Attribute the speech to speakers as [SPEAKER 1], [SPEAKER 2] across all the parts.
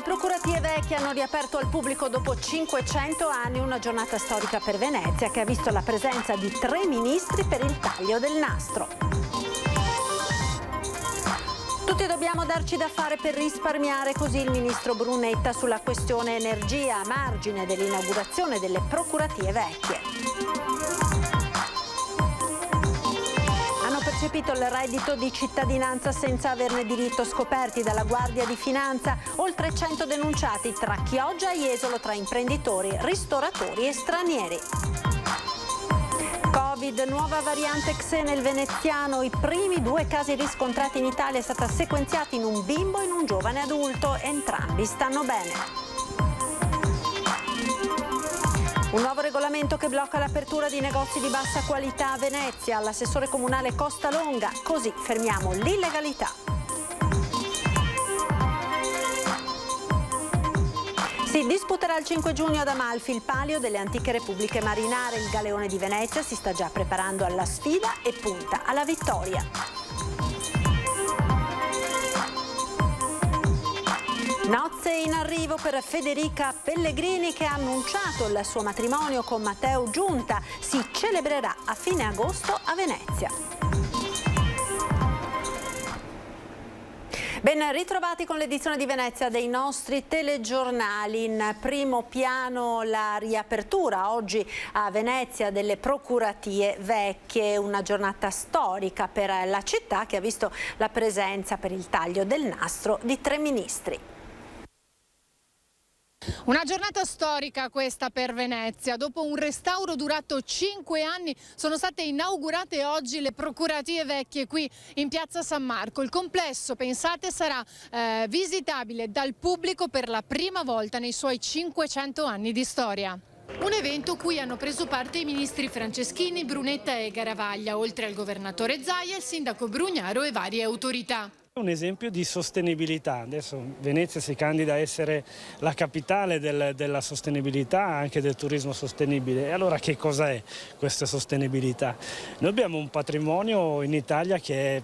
[SPEAKER 1] procuratie vecchie hanno riaperto al pubblico dopo 500 anni, una giornata storica per Venezia che ha visto la presenza di 3 ministri per il taglio del nastro. Tutti dobbiamo darci da fare per risparmiare, così il ministro Brunetta sulla questione energia a margine dell'inaugurazione delle procuratie vecchie. Percepito il reddito di cittadinanza senza averne diritto, scoperti dalla Guardia di Finanza oltre 100 denunciati tra Chioggia e Jesolo, tra imprenditori, ristoratori e stranieri. Covid, nuova variante Xe nel veneziano, i primi 2 casi riscontrati in Italia, è stata sequenziata in un bimbo e in un giovane adulto, entrambi stanno bene. Un nuovo regolamento che blocca l'apertura di negozi di bassa qualità a Venezia, l'assessore comunale Costalonga, così fermiamo l'illegalità. Si disputerà il 5 giugno ad Amalfi il palio delle antiche repubbliche marinare, il galeone di Venezia si sta già preparando alla sfida e punta alla vittoria. Nozze in arrivo per Federica Pellegrini, che ha annunciato il suo matrimonio con Matteo Giunta. Si celebrerà a fine agosto a Venezia. Ben ritrovati con l'edizione di Venezia dei nostri telegiornali. In primo piano la riapertura oggi a Venezia delle procuratie vecchie, una giornata storica per la città che ha visto la presenza per il taglio del nastro di 3 ministri.
[SPEAKER 2] Una giornata storica questa per Venezia. Dopo un restauro durato 5 anni sono state inaugurate oggi le procuratie vecchie qui in piazza San Marco. Il complesso, pensate, sarà visitabile dal pubblico per la prima volta nei suoi 500 anni di storia. Un evento cui hanno preso parte i ministri Franceschini, Brunetta e Garavaglia, oltre al governatore Zaia, il sindaco Brugnaro e varie autorità.
[SPEAKER 3] Un esempio di sostenibilità. Adesso Venezia si candida a essere la capitale della sostenibilità, anche del turismo sostenibile. E allora che cosa è questa sostenibilità? Noi abbiamo un patrimonio in Italia che è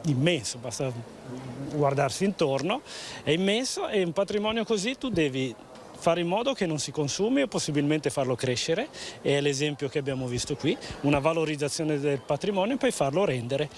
[SPEAKER 3] immenso, basta guardarsi intorno, è immenso, e un patrimonio così tu devi fare in modo che non si consumi o possibilmente farlo crescere, e è l'esempio che abbiamo visto qui, una valorizzazione del patrimonio e poi farlo rendere.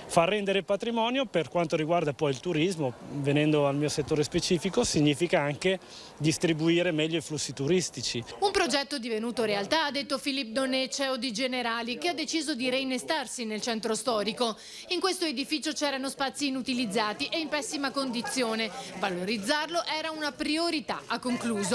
[SPEAKER 3] Far rendere il patrimonio, per quanto riguarda poi il turismo, venendo al mio settore specifico, significa anche distribuire meglio i flussi turistici.
[SPEAKER 2] Un progetto divenuto realtà, ha detto Philippe Donnet, CEO di Generali, che ha deciso di reinnestarsi nel centro storico. In questo edificio c'erano spazi inutilizzati e in pessima condizione. Valorizzarlo era una priorità, ha concluso.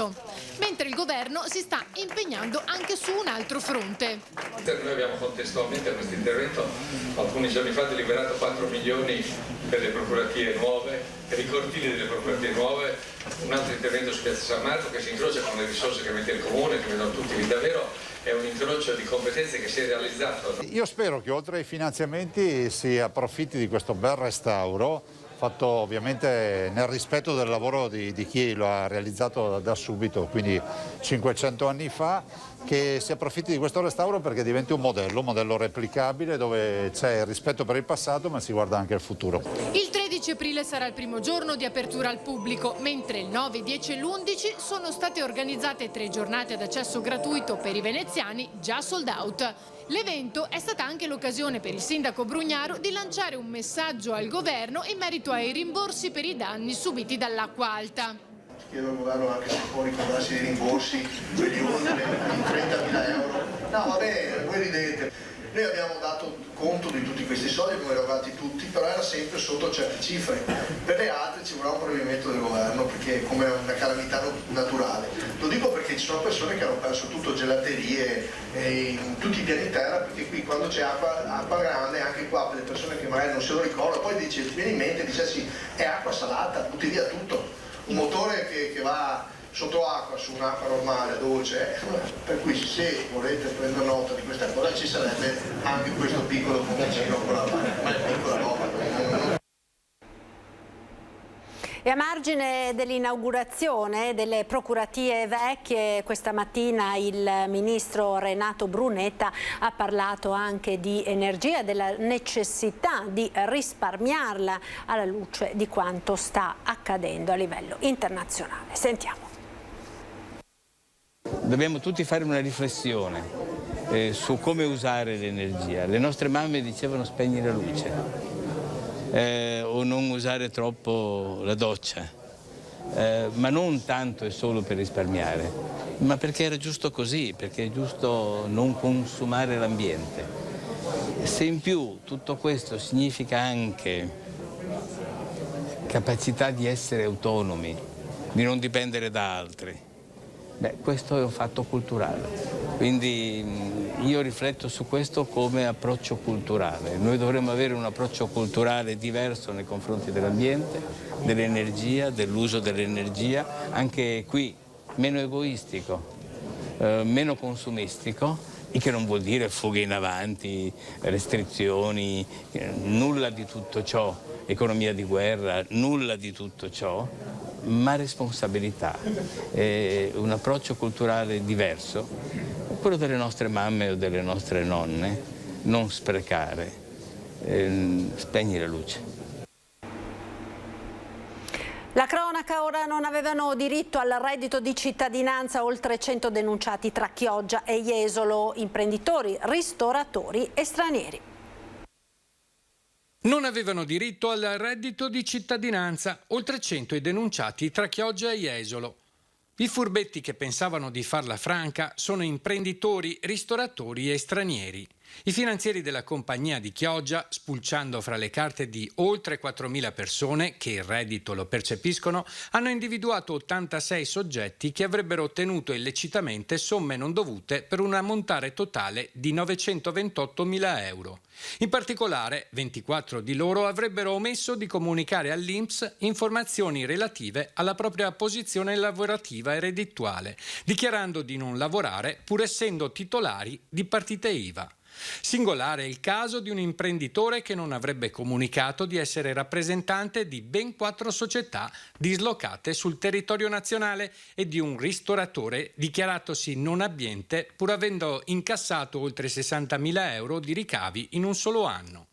[SPEAKER 2] Mentre il governo si sta impegnando anche su un altro fronte.
[SPEAKER 4] Noi abbiamo contestualmente a questo intervento alcuni giorni fa deliberato 4 milioni per le procuratie nuove, per i cortili delle procuratie nuove, un altro intervento su piazza San Marco che si incrocia con le risorse che mette il comune, che vedono tutti lì. Davvero è un incrocio di competenze che si è realizzato.
[SPEAKER 5] Io spero che oltre ai finanziamenti si approfitti di questo bel restauro, fatto ovviamente nel rispetto del lavoro di chi lo ha realizzato da subito, quindi 500 anni fa, che si approfitti di questo restauro perché diventi un modello replicabile dove c'è il rispetto per il passato ma si guarda anche al futuro.
[SPEAKER 2] Il 13 aprile sarà il primo giorno di apertura al pubblico, mentre il 9, 10 e l'11 sono state organizzate 3 giornate ad accesso gratuito per i veneziani già sold out. L'evento è stata anche l'occasione per il sindaco Brugnaro di lanciare un messaggio al governo in merito ai rimborsi per i danni subiti dall'acqua alta.
[SPEAKER 6] Chiedo al governo anche se può ricordarsi dei rimborsi per gli ordini di 30.000 euro. No, vabbè, voi ridete. Noi abbiamo dato conto di tutti questi soldi, come erogati tutti, però era sempre sotto certe cifre. Per le altre ci vorrà un provvedimento del governo, perché è come una calamità naturale. Lo dico perché ci sono persone che hanno perso tutto, gelaterie, in tutti i piani terra, perché qui quando c'è acqua grande, anche qua per le persone che magari non se lo ricordano, poi dice, viene in mente, dice sì, è acqua salata, butti via tutto. Un motore che va sotto acqua su un'acqua normale, dolce, per cui se volete prendere nota di questa cosa ci sarebbe anche questo piccolo pomicino con la mano, ma è piccola roba.
[SPEAKER 1] E a margine dell'inaugurazione delle procuratie vecchie, questa mattina il ministro Renato Brunetta ha parlato anche di energia, della necessità di risparmiarla alla luce di quanto sta accadendo a livello internazionale. Sentiamo.
[SPEAKER 7] Dobbiamo tutti fare una riflessione su come usare l'energia. Le nostre mamme dicevano spegni la luce. O non usare troppo la doccia, ma non tanto e solo per risparmiare, ma perché era giusto così, perché è giusto non consumare l'ambiente. Se in più tutto questo significa anche capacità di essere autonomi, di non dipendere da altri, questo è un fatto culturale. Quindi io rifletto su questo come approccio culturale. Noi dovremmo avere un approccio culturale diverso nei confronti dell'ambiente, dell'energia, dell'uso dell'energia, anche qui meno egoistico, meno consumistico, il che non vuol dire fughe in avanti, restrizioni, nulla di tutto ciò, economia di guerra, nulla di tutto ciò, ma responsabilità, un approccio culturale diverso. Quello delle nostre mamme o delle nostre nonne, non sprecare, spegni la luce.
[SPEAKER 1] La cronaca ora: non avevano diritto al reddito di cittadinanza oltre 100 denunciati tra Chioggia e Jesolo, imprenditori, ristoratori e stranieri.
[SPEAKER 8] Non avevano diritto al reddito di cittadinanza oltre 100 i denunciati tra Chioggia e Jesolo. I furbetti che pensavano di farla franca sono imprenditori, ristoratori e stranieri. I finanzieri della compagnia di Chioggia, spulciando fra le carte di oltre 4.000 persone che il reddito lo percepiscono, hanno individuato 86 soggetti che avrebbero ottenuto illecitamente somme non dovute per un ammontare totale di 928.000 euro. In particolare, 24 di loro avrebbero omesso di comunicare all'INPS informazioni relative alla propria posizione lavorativa e reddituale, dichiarando di non lavorare pur essendo titolari di partite IVA. Singolare è il caso di un imprenditore che non avrebbe comunicato di essere rappresentante di ben 4 società dislocate sul territorio nazionale e di un ristoratore dichiaratosi non abbiente pur avendo incassato oltre 60.000 euro di ricavi in un solo anno.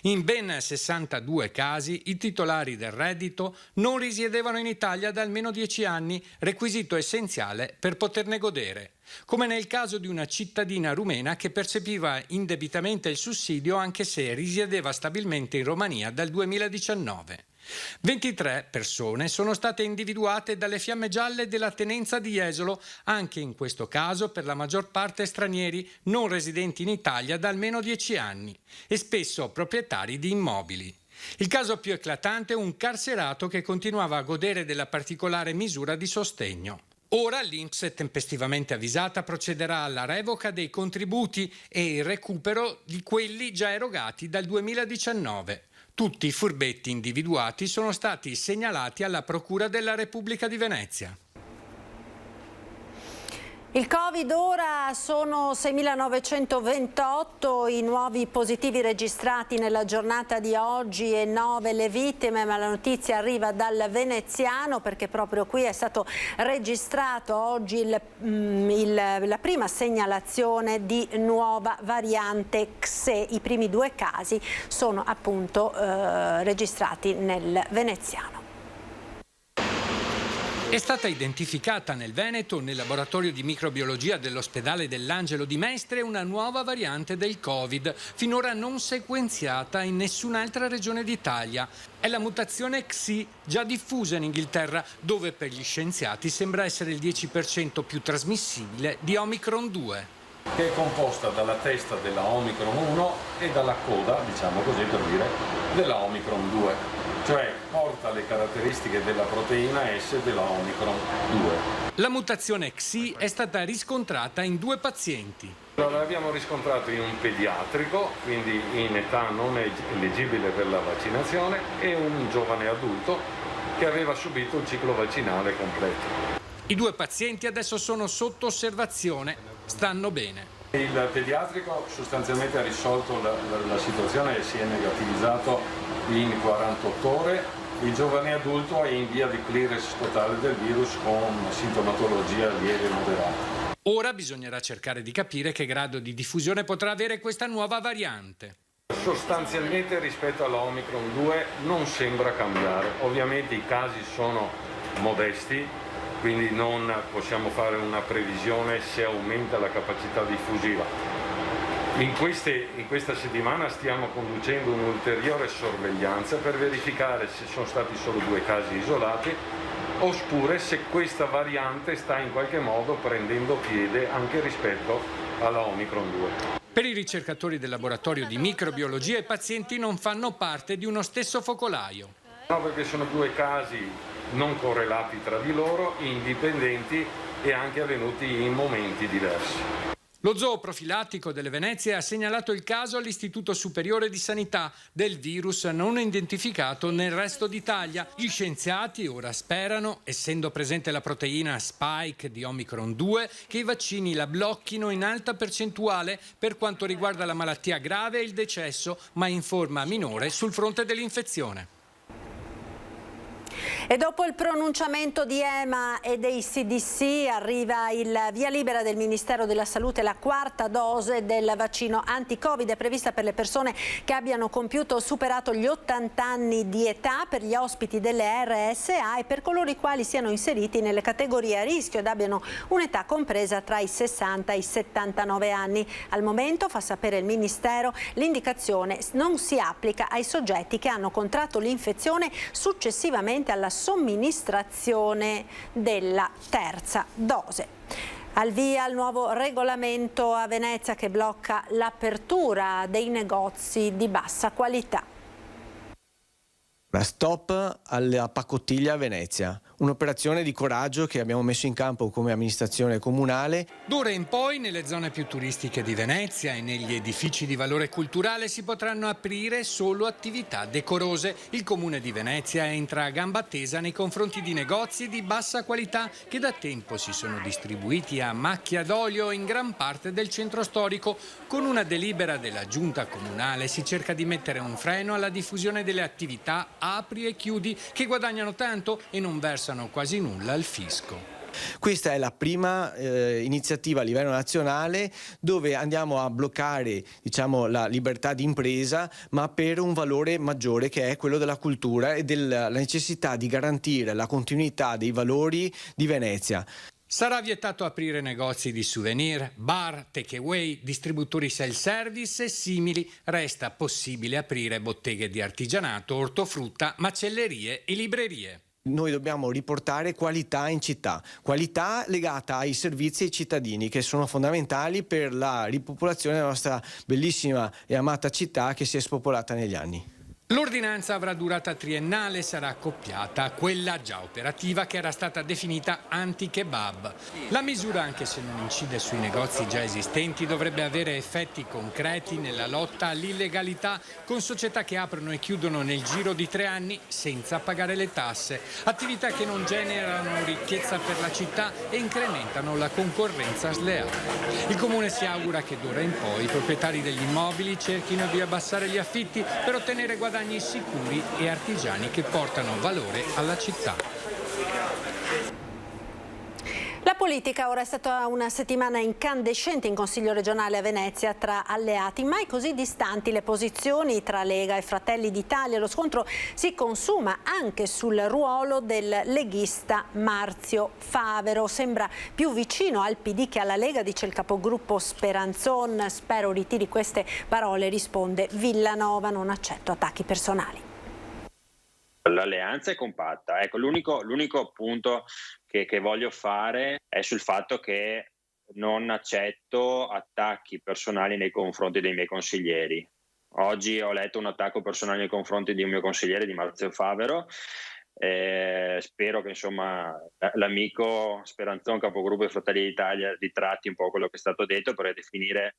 [SPEAKER 8] In ben 62 casi i titolari del reddito non risiedevano in Italia da almeno 10 anni, requisito essenziale per poterne godere, come nel caso di una cittadina rumena che percepiva indebitamente il sussidio anche se risiedeva stabilmente in Romania dal 2019. 23 persone sono state individuate dalle fiamme gialle della tenenza di Jesolo, anche in questo caso per la maggior parte stranieri non residenti in Italia da almeno 10 anni e spesso proprietari di immobili. Il caso più eclatante è un carcerato che continuava a godere della particolare misura di sostegno. Ora l'INPS, tempestivamente avvisata, procederà alla revoca dei contributi e il recupero di quelli già erogati dal 2019. Tutti i furbetti individuati sono stati segnalati alla Procura della Repubblica di Venezia.
[SPEAKER 1] Il Covid ora sono 6.928 i nuovi positivi registrati nella giornata di oggi e 9 le vittime, ma la notizia arriva dal veneziano perché proprio qui è stato registrato oggi la prima segnalazione di nuova variante XE. I primi 2 casi sono appunto registrati nel veneziano.
[SPEAKER 8] È stata identificata nel Veneto, nel laboratorio di microbiologia dell'ospedale dell'Angelo di Mestre, una nuova variante del Covid, finora non sequenziata in nessun'altra regione d'Italia. È la mutazione XI, già diffusa in Inghilterra, dove per gli scienziati sembra essere il 10% più trasmissibile di Omicron 2.
[SPEAKER 9] Che è composta dalla testa della Omicron 1 e dalla coda, diciamo così per dire, della Omicron 2. Cioè porta le caratteristiche della proteina S della Omicron 2.
[SPEAKER 8] La mutazione XI è stata riscontrata in 2 pazienti.
[SPEAKER 9] L'abbiamo riscontrato in un pediatrico, quindi in età non eleggibile per la vaccinazione, e un giovane adulto che aveva subito il ciclo vaccinale completo.
[SPEAKER 8] I 2 pazienti adesso sono sotto osservazione, stanno bene.
[SPEAKER 9] Il pediatrico sostanzialmente ha risolto la situazione e si è negativizzato in 48 ore il giovane adulto è in via di clearance totale del virus con sintomatologia lieve e moderata.
[SPEAKER 8] Ora bisognerà cercare di capire che grado di diffusione potrà avere questa nuova variante.
[SPEAKER 9] Sostanzialmente rispetto alla Omicron 2 non sembra cambiare. Ovviamente i casi sono modesti, quindi non possiamo fare una previsione se aumenta la capacità diffusiva. In questa settimana stiamo conducendo un'ulteriore sorveglianza per verificare se sono stati solo 2 casi isolati oppure se questa variante sta in qualche modo prendendo piede anche rispetto alla Omicron 2.
[SPEAKER 8] Per i ricercatori del laboratorio di microbiologia i pazienti non fanno parte di uno stesso focolaio.
[SPEAKER 9] No, perché sono 2 casi non correlati tra di loro, indipendenti e anche avvenuti in momenti diversi.
[SPEAKER 8] Lo zooprofilattico delle Venezie ha segnalato il caso all'Istituto Superiore di Sanità del virus non identificato nel resto d'Italia. Gli scienziati ora sperano, essendo presente la proteina spike di Omicron 2, che i vaccini la blocchino in alta percentuale per quanto riguarda la malattia grave e il decesso, ma in forma minore sul fronte dell'infezione.
[SPEAKER 1] E dopo il pronunciamento di EMA e dei CDC arriva il via libera del Ministero della Salute. La 4ª dose del vaccino anti-Covid è prevista per le persone che abbiano compiuto o superato gli 80 anni di età, per gli ospiti delle RSA e per coloro i quali siano inseriti nelle categorie a rischio ed abbiano un'età compresa tra i 60 e i 79 anni. Al momento, fa sapere il Ministero, l'indicazione non si applica ai soggetti che hanno contratto l'infezione successivamente alla somministrazione della 3ª dose. Al via il nuovo regolamento a Venezia che blocca l'apertura dei negozi di bassa qualità.
[SPEAKER 10] Una stop alla pacottiglia a Venezia, un'operazione di coraggio che abbiamo messo in campo come amministrazione comunale.
[SPEAKER 8] D'ora in poi nelle zone più turistiche di Venezia e negli edifici di valore culturale si potranno aprire solo attività decorose. Il Comune di Venezia entra a gamba tesa nei confronti di negozi di bassa qualità che da tempo si sono distribuiti a macchia d'olio in gran parte del centro storico. Con una delibera della Giunta Comunale si cerca di mettere un freno alla diffusione delle attività apri e chiudi che guadagnano tanto e non versano quasi nulla al fisco.
[SPEAKER 10] Questa è la prima iniziativa a livello nazionale dove andiamo a bloccare, diciamo, la libertà di impresa, ma per un valore maggiore che è quello della cultura e della necessità di garantire la continuità dei valori di Venezia.
[SPEAKER 8] Sarà vietato aprire negozi di souvenir, bar, takeaway, distributori self-service e simili. Resta possibile aprire botteghe di artigianato, ortofrutta, macellerie e librerie.
[SPEAKER 10] Noi dobbiamo riportare qualità in città, qualità legata ai servizi ai cittadini che sono fondamentali per la ripopolazione della nostra bellissima e amata città che si è spopolata negli anni.
[SPEAKER 8] L'ordinanza avrà durata triennale e sarà accoppiata a quella già operativa che era stata definita anti-kebab. La misura, anche se non incide sui negozi già esistenti, dovrebbe avere effetti concreti nella lotta all'illegalità con società che aprono e chiudono nel giro di 3 anni senza pagare le tasse. Attività che non generano ricchezza per la città e incrementano la concorrenza sleale. Il Comune si augura che d'ora in poi i proprietari degli immobili cerchino di abbassare gli affitti per ottenere guadagni sicuri e artigiani che portano valore alla città.
[SPEAKER 1] La politica ora è stata una settimana incandescente in Consiglio regionale a Venezia tra alleati, mai così distanti le posizioni tra Lega e Fratelli d'Italia. Lo scontro si consuma anche sul ruolo del leghista Marzio Favero. Sembra più vicino al PD che alla Lega, dice il capogruppo Speranzon. Spero ritiri queste parole, risponde Villanova, non accetto attacchi personali.
[SPEAKER 11] L'alleanza è compatta. Ecco, l'unico punto che voglio fare è sul fatto che non accetto attacchi personali nei confronti dei miei consiglieri. Oggi ho letto un attacco personale nei confronti di un mio consigliere, di Marzio Favero. Spero che insomma l'amico Speranzon, capogruppo dei Fratelli d'Italia, ritratti un po' quello che è stato detto per definire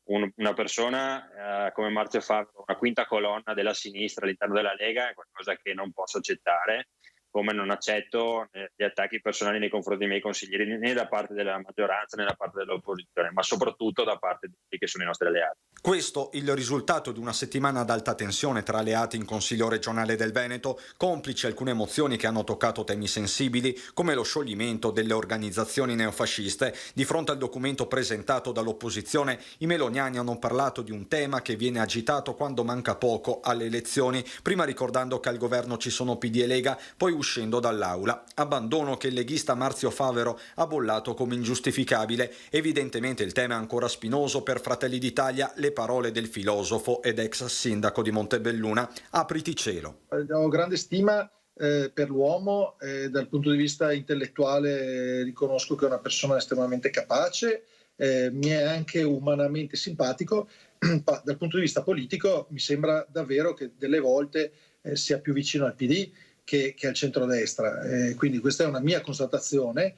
[SPEAKER 11] una persona come Marzio Favero una quinta colonna della sinistra all'interno della Lega è qualcosa che non posso accettare, come non accetto gli attacchi personali nei confronti dei miei consiglieri né da parte della maggioranza né da parte dell'opposizione, ma soprattutto da parte di quelli che sono i nostri alleati.
[SPEAKER 12] Questo il risultato di una settimana ad alta tensione tra alleati in Consiglio regionale del Veneto, complici alcune emozioni che hanno toccato temi sensibili come lo scioglimento delle organizzazioni neofasciste. Di fronte al documento presentato dall'opposizione, i meloniani hanno parlato di un tema che viene agitato quando manca poco alle elezioni, prima ricordando che al governo ci sono PD e Lega, poi uscendo dall'aula. Abbandono che il leghista Marzio Favero ha bollato come ingiustificabile. Evidentemente il tema è ancora spinoso per Fratelli d'Italia. Le parole del filosofo ed ex sindaco di Montebelluna: apriti cielo.
[SPEAKER 6] Ho grande stima per l'uomo, dal punto di vista intellettuale riconosco che è una persona estremamente capace, mi è anche umanamente simpatico. Dal punto di vista politico mi sembra davvero che delle volte sia più vicino al PD che al centrodestra, quindi questa è una mia constatazione,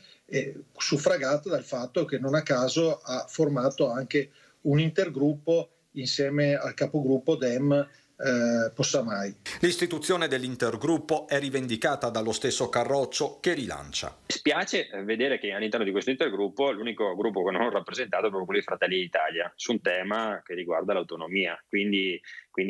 [SPEAKER 6] suffragata dal fatto che non a caso ha formato anche un intergruppo insieme al capogruppo Dem Possamai.
[SPEAKER 12] L'istituzione dell'intergruppo è rivendicata dallo stesso Carroccio, che rilancia.
[SPEAKER 11] Spiace vedere che all'interno di questo intergruppo l'unico gruppo che non ho rappresentato è proprio quello di Fratelli d'Italia, su un tema che riguarda l'autonomia. Quindi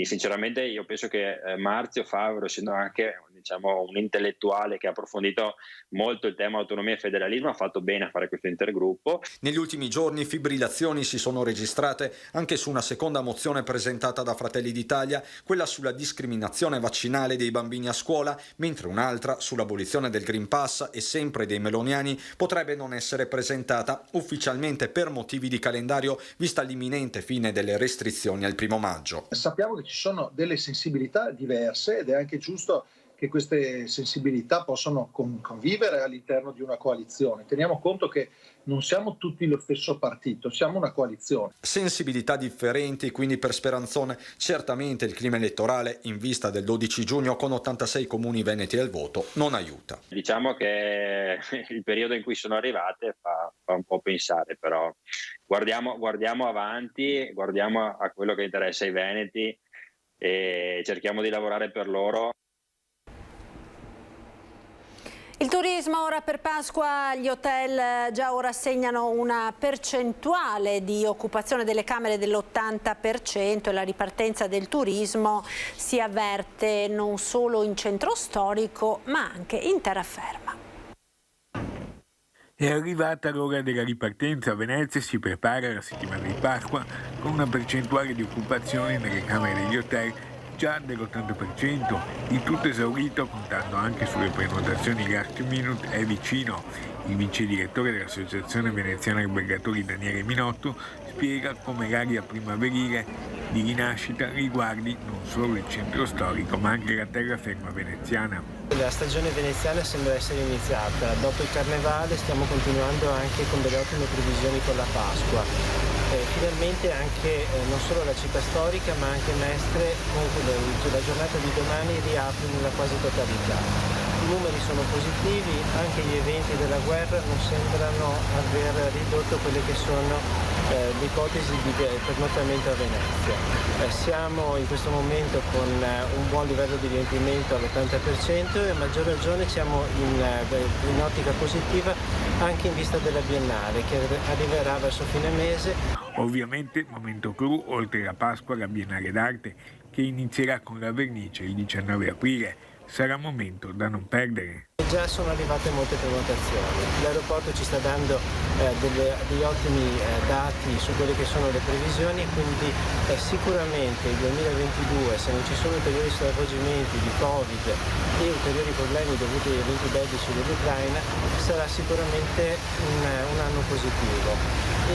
[SPEAKER 11] sinceramente io penso che Marzio Favero, essendo anche un intellettuale che ha approfondito molto il tema autonomia e federalismo, ha fatto bene a fare questo intergruppo.
[SPEAKER 12] Negli ultimi giorni fibrillazioni si sono registrate anche su una seconda mozione presentata da Fratelli d'Italia, quella sulla discriminazione vaccinale dei bambini a scuola, mentre un'altra sull'abolizione del Green Pass e sempre dei meloniani potrebbe non essere presentata ufficialmente per motivi di calendario, vista l'imminente fine delle restrizioni al 1° maggio.
[SPEAKER 6] Sappiamo che ci sono delle sensibilità diverse ed è anche giusto che queste sensibilità possano convivere all'interno di una coalizione. Teniamo conto che non siamo tutti lo stesso partito, siamo una coalizione.
[SPEAKER 12] Sensibilità differenti, quindi per Speranzone certamente il clima elettorale in vista del 12 giugno con 86 comuni veneti al voto non aiuta.
[SPEAKER 11] Diciamo che il periodo in cui sono arrivate fa un po' pensare, però guardiamo avanti, guardiamo a quello che interessa ai veneti e cerchiamo di lavorare per loro.
[SPEAKER 1] Il turismo ora per Pasqua, gli hotel già ora segnano una percentuale di occupazione delle camere dell'80% e la ripartenza del turismo si avverte non solo in centro storico ma anche in terraferma.
[SPEAKER 13] È arrivata l'ora della ripartenza. A Venezia si prepara la settimana di Pasqua con una percentuale di occupazione nelle camere degli hotel già dell'80%, il tutto esaurito contando anche sulle prenotazioni last minute è vicino. Il vice direttore dell'Associazione Veneziana Albergatori Daniele Minotto spiega come l'area primaverile di rinascita riguardi non solo il centro storico ma anche la terraferma veneziana.
[SPEAKER 10] La stagione veneziana sembra essere iniziata, dopo il carnevale stiamo continuando anche con delle ottime previsioni con la Pasqua. Finalmente anche non solo la città storica ma anche Mestre, la giornata di domani riapre nella quasi totalità. I numeri sono positivi, anche gli eventi della guerra non sembrano aver ridotto quelle che sono le ipotesi di pernottamento a Venezia. Siamo in questo momento con un buon livello di riempimento all'80% e a maggior ragione siamo in ottica positiva anche in vista della Biennale che arriverà verso fine mese.
[SPEAKER 13] Ovviamente momento clou, oltre la Pasqua, la Biennale d'Arte che inizierà con la vernice il 19 aprile. Sarà un momento da non perdere.
[SPEAKER 10] Già sono arrivate molte prenotazioni, l'aeroporto ci sta dando degli ottimi dati su quelle che sono le previsioni, quindi sicuramente il 2022, se non ci sono ulteriori stravolgimenti di Covid e ulteriori problemi dovuti agli eventi bellici dell'Ucraina, sarà sicuramente un anno positivo.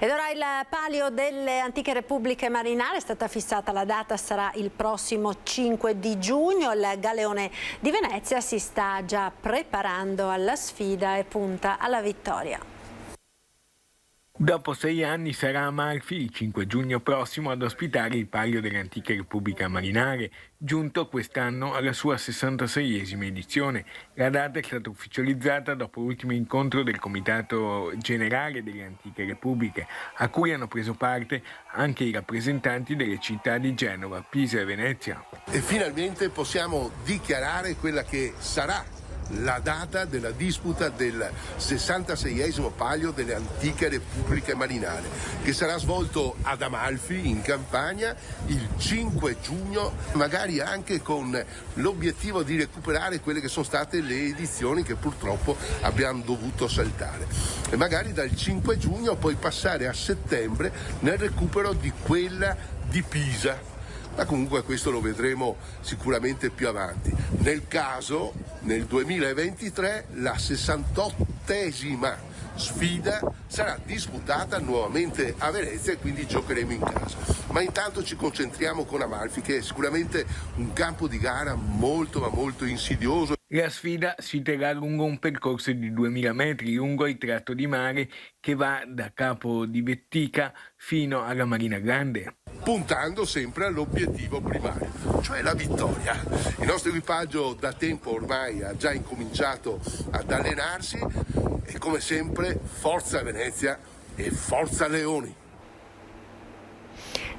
[SPEAKER 1] Ed ora il palio delle antiche repubbliche marinare, è stata fissata la data, sarà il prossimo 5 di giugno. Il Galeone di Venezia si sta già preparando alla sfida e punta alla vittoria.
[SPEAKER 13] Dopo 6 anni sarà Amalfi il 5 giugno prossimo ad ospitare il palio dell'antica Repubblica Marinare, giunto quest'anno alla sua 66esima edizione. La data è stata ufficializzata dopo l'ultimo incontro del Comitato Generale delle Antiche Repubbliche, a cui hanno preso parte anche i rappresentanti delle città di Genova, Pisa e Venezia.
[SPEAKER 14] E finalmente possiamo dichiarare quella che sarà la data della disputa del 66esimo Palio delle Antiche Repubbliche Marinare, che sarà svolto ad Amalfi in Campania il 5 giugno, magari anche con l'obiettivo di recuperare quelle che sono state le edizioni che purtroppo abbiamo dovuto saltare, e magari dal 5 giugno poi passare a settembre nel recupero di quella di Pisa. Ma comunque questo lo vedremo sicuramente più avanti. Nel caso, nel 2023, la 68esima sfida sarà disputata nuovamente a Venezia e quindi giocheremo in casa. Ma intanto ci concentriamo con Amalfi, che è sicuramente un campo di gara molto ma molto insidioso.
[SPEAKER 13] La sfida si terrà lungo un percorso di 2000 metri lungo il tratto di mare che va da Capo di Vettica fino alla Marina Grande,
[SPEAKER 14] puntando sempre all'obiettivo primario, cioè la vittoria. Il nostro equipaggio da tempo ormai ha già incominciato ad allenarsi e come sempre forza Venezia e forza Leoni.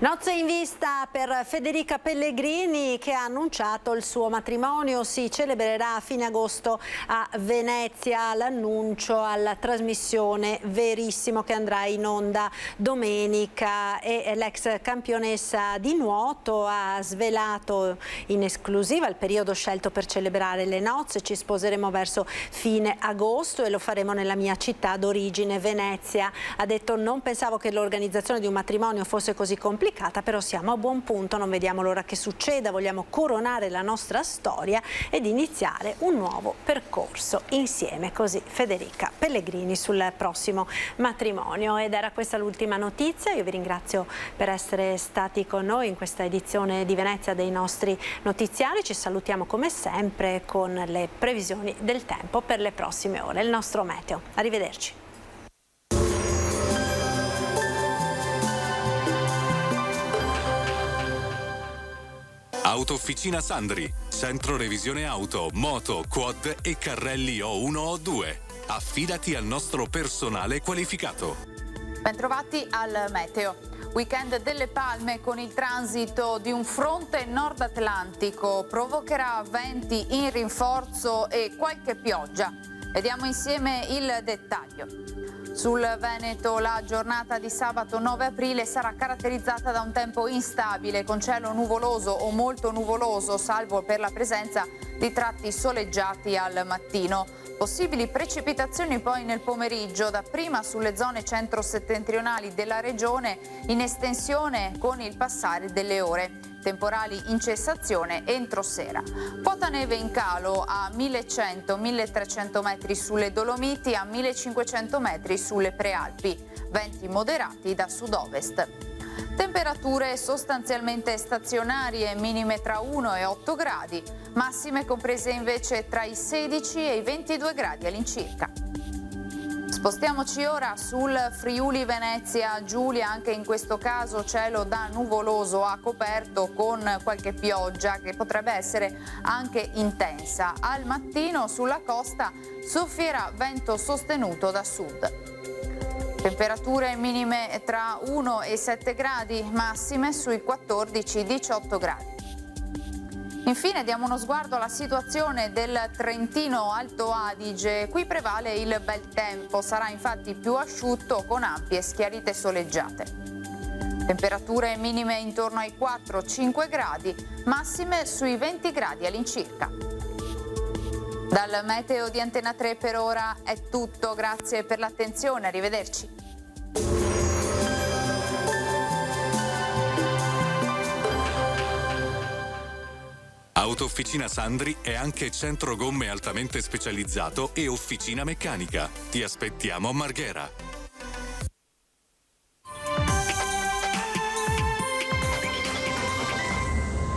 [SPEAKER 1] Nozze in vista per Federica Pellegrini, che ha annunciato il suo matrimonio. Si celebrerà a fine agosto a Venezia. L'annuncio alla trasmissione Verissimo, che andrà in onda domenica, e l'ex campionessa di nuoto ha svelato in esclusiva il periodo scelto per celebrare le nozze. Ci sposeremo verso fine agosto e lo faremo nella mia città d'origine, Venezia. Ha detto: non pensavo che l'organizzazione di un matrimonio fosse così complicata, però siamo a buon punto, non vediamo l'ora che succeda, vogliamo coronare la nostra storia ed iniziare un nuovo percorso insieme. Così Federica Pellegrini sul prossimo matrimonio. Ed era questa l'ultima notizia. Io vi ringrazio per essere stati con noi in questa edizione di Venezia dei nostri notiziari. Ci salutiamo come sempre con le previsioni del tempo per le prossime ore, il nostro meteo. Arrivederci.
[SPEAKER 15] Autofficina Sandri, centro revisione auto, moto, quad e carrelli O1 O2. Affidati al nostro personale qualificato.
[SPEAKER 16] Bentrovati al meteo. Weekend delle Palme con il transito di un fronte nord atlantico provocherà venti in rinforzo e qualche pioggia. Vediamo insieme il dettaglio. Sul Veneto la giornata di sabato 9 aprile sarà caratterizzata da un tempo instabile, con cielo nuvoloso o molto nuvoloso, salvo per la presenza di tratti soleggiati al mattino. Possibili precipitazioni poi nel pomeriggio, dapprima sulle zone centro-settentrionali della regione, in estensione con il passare delle ore. Temporali in cessazione entro sera. Quota neve in calo a 1100-1300 metri sulle Dolomiti, a 1500 metri sulle Prealpi. Venti moderati da sud-ovest. Temperature sostanzialmente stazionarie, minime tra 1 e 8 gradi, massime comprese invece tra i 16 e i 22 gradi all'incirca. Spostiamoci ora sul Friuli Venezia Giulia, anche in questo caso cielo da nuvoloso a coperto con qualche pioggia che potrebbe essere anche intensa. Al mattino sulla costa soffierà vento sostenuto da sud. Temperature minime tra 1 e 7 gradi, massime sui 14-18 gradi. Infine diamo uno sguardo alla situazione del Trentino Alto Adige. Qui prevale il bel tempo, sarà infatti più asciutto con ampie schiarite soleggiate. Temperature minime intorno ai 4-5 gradi, massime sui 20 gradi all'incirca. Dal meteo di Antena 3 per ora è tutto, grazie per l'attenzione, arrivederci.
[SPEAKER 15] Autofficina Sandri è anche centro gomme altamente specializzato e officina meccanica. Ti aspettiamo a Marghera.